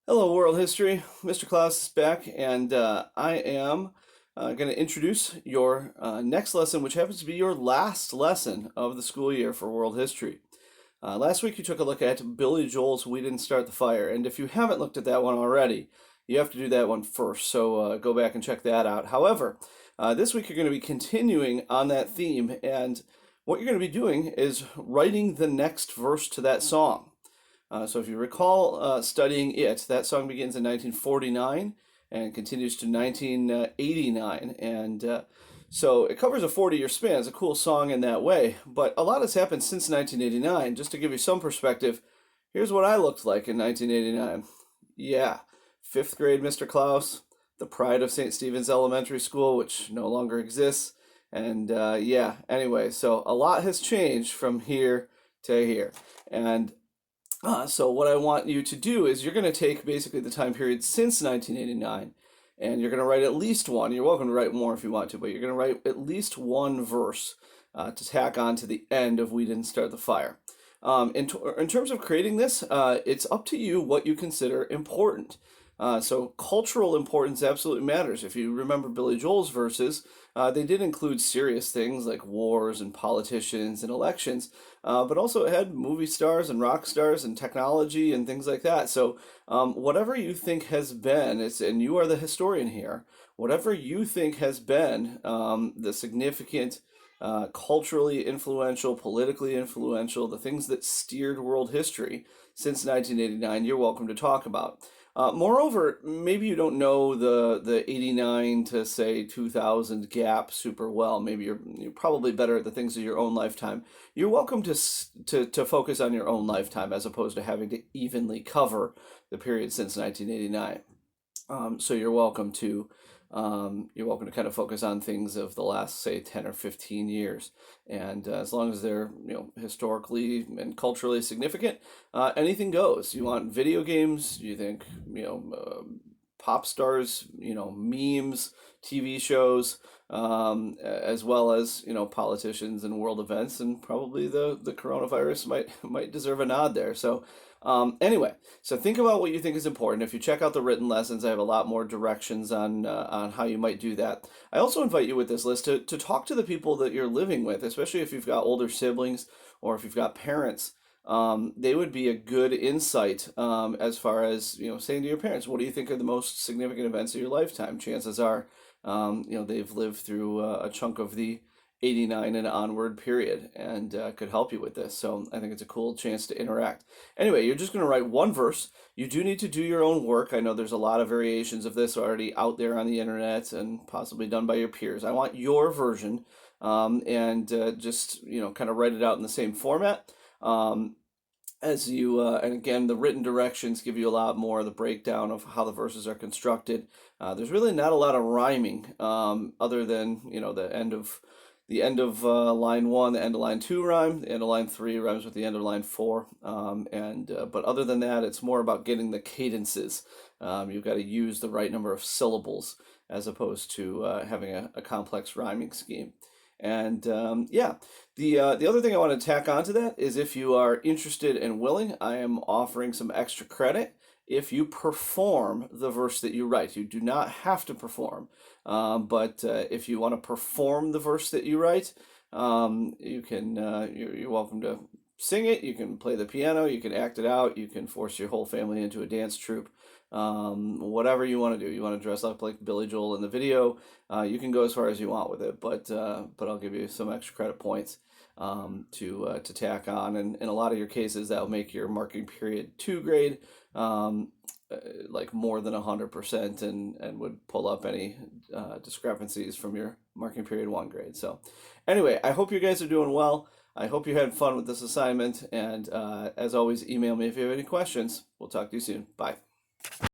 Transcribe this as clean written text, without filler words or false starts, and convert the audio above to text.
Hello, world history. Mr. Claus is back, and I am going to introduce your next lesson, which happens to be your last lesson of the school year for world history. Last week, you took a look at Billy Joel's We Didn't Start the Fire, and if you haven't looked at that one already, you have to do that one first, so go back and check that out. However, this week, you're going to be continuing on that theme, and what you're going to be doing is writing the next verse to that song. So if you recall studying it, that song begins in 1949 and continues to 1989. And so it covers a 40-year span. It's a cool song in that way. But a lot has happened since 1989. Just to give you some perspective, here's what I looked like in 1989. Yeah, fifth grade Mr. Claus, the pride of St. Stephen's Elementary School, which no longer exists. And yeah, anyway, so a lot has changed from here to here. And so what I want you to do is you're going to take basically the time period since 1989 and you're going to write at least one. You're welcome to write more if you want to, but you're going to write at least one verse to tack on to the end of We Didn't Start the Fire. In terms of creating this, it's up to you what you consider important. So cultural importance absolutely matters. If you remember Billy Joel's verses, they did include serious things like wars and politicians and elections, but also it had movie stars and rock stars and technology and things like that. So whatever you think has been, and you are the historian here, whatever you think has been the significant, culturally influential, politically influential, the things that steered world history since 1989, you're welcome to talk about. Moreover, maybe you don't know the 89 to say 2000 gap super well. Maybe you're probably better at the things of your own lifetime. You're welcome to focus on your own lifetime as opposed to having to evenly cover the period since 1989. So you're welcome to kind of focus on things of the last, say, 10 or 15 years. And as long as they're, historically and culturally significant, anything goes. You want video games, you think, pop stars, memes, TV shows, as well as, politicians and world events, and probably the coronavirus might deserve a nod there. So anyway, so think about what you think is important. If you check out the written lessons, I have a lot more directions on how you might do that. I also invite you with this list to talk to the people that you're living with, especially if you've got older siblings or if you've got parents. They would be a good insight as far as, saying to your parents, what do you think are the most significant events of your lifetime? Chances are, they've lived through a chunk of the 89 and onward period and could help you with this. So I think it's a cool chance to interact. Anyway, you're just going to write one verse. You do need to do your own work. I know there's a lot of variations of this already out there on the internet and possibly done by your peers. I want your version and just, kind of write it out in the same format. As you and again, the written directions give you a lot more of the breakdown of how the verses are constructed. There's really not a lot of rhyming other than the end of line 1, the end of line 2 rhyme, the end of line 3 rhymes with the end of line 4, but other than that, it's more about getting the cadences. You've got to use the right number of syllables as opposed to having a complex rhyming scheme. And yeah, the other thing I want to tack onto that is if you are interested and willing, I am offering some extra credit if you perform the verse that you write. You do not have to perform, but if you want to perform the verse that you write, you can. You're welcome to sing it. You can play the piano. You can act it out. You can force your whole family into a dance troupe. Whatever you want to do. You want to dress up like Billy Joel in the video. You can go as far as you want with it, but I'll give you some extra credit points to tack on, and in a lot of your cases that'll make your marking period 2 grade like more than 100% and would pull up any discrepancies from your marking period 1 grade. So anyway, I hope you guys are doing well. I hope you had fun with this assignment, and as always, email me if you have any questions. We'll talk to you soon. Bye.